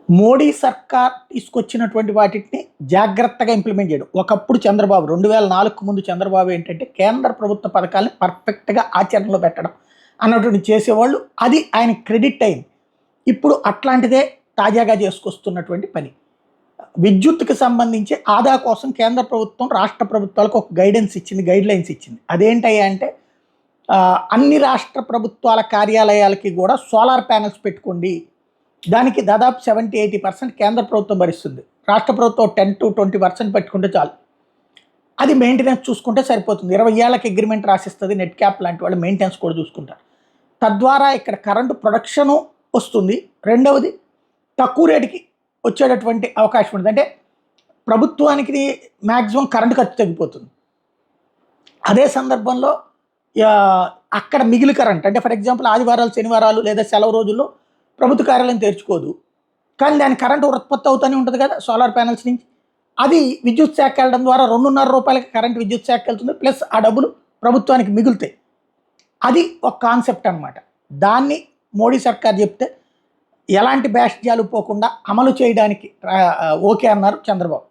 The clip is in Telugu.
మోడీ సర్కార్ తీసుకొచ్చినటువంటి వాటిని జాగ్రత్తగా ఇంప్లిమెంట్ చేయడం. ఒకప్పుడు చంద్రబాబు 2004కు ముందు చంద్రబాబు ఏంటంటే కేంద్ర ప్రభుత్వ పథకాలను పర్ఫెక్ట్‌గా ఆచరణలో పెట్టడం అన్నటువంటి చేసేవాళ్ళు. అది ఆయన క్రెడిట్ అయింది. ఇప్పుడు అట్లాంటిదే తాజాగా చేసుకొస్తున్నటువంటి పని. విద్యుత్తుకి సంబంధించి ఆదా కోసం కేంద్ర ప్రభుత్వం రాష్ట్ర ప్రభుత్వాలకు ఒక గైడెన్స్ ఇచ్చింది, గైడ్‌లైన్స్ ఇచ్చింది. అదేంటయ్యా అంటే అన్ని రాష్ట్ర ప్రభుత్వాల కార్యాలయాలకి కూడా సోలార్ ప్యానెల్స్ పెట్టుకోండి. దానికి దాదాపు 70-80% కేంద్ర ప్రభుత్వం భరిస్తుంది. రాష్ట్ర ప్రభుత్వం 10-20% పెట్టుకుంటే చాలు. అది మెయింటెనెన్స్ చూసుకుంటే సరిపోతుంది. 20 ఏళ్ళకి అగ్రిమెంట్ రాసిస్తుంది. నెట్ క్యాప్ లాంటి వాళ్ళు మెయింటెనెన్స్ కూడా చూసుకుంటారు. తద్వారా ఇక్కడ కరెంటు ప్రొడక్షను వస్తుంది. రెండవది తక్కువ రేటుకి వచ్చేటటువంటి అవకాశం ఉంటుంది. అంటే ప్రభుత్వానికి మ్యాక్సిమం కరెంటు ఖర్చు తగ్గిపోతుంది. అదే సందర్భంలో అక్కడ మిగిలి కరెంట్ అంటే ఫర్ ఎగ్జాంపుల్ ఆదివారాలు, శనివారాలు లేదా సెలవు రోజుల్లో ప్రభుత్వ కార్యాలయం తెరుచుకోదు. కానీ దాని కరెంటు ఉత్పత్తి అవుతూనే ఉంటుంది కదా సోలార్ ప్యానెల్స్ నుంచి. అది విద్యుత్ శాఖ వెళ్ళడం ద్వారా ₹2.5 కరెంట్ విద్యుత్ శాఖకి వెళ్తుంది. ప్లస్ ఆ డబ్బులు ప్రభుత్వానికి మిగులుతాయి. అది ఒక కాన్సెప్ట్ అనమాట. దాన్ని మోడీ సర్కార్ చెప్తే ఎలాంటి బ్యాష్ట్యాలు పోకుండా అమలు చేయడానికి ఓకే అన్నారు చంద్రబాబు.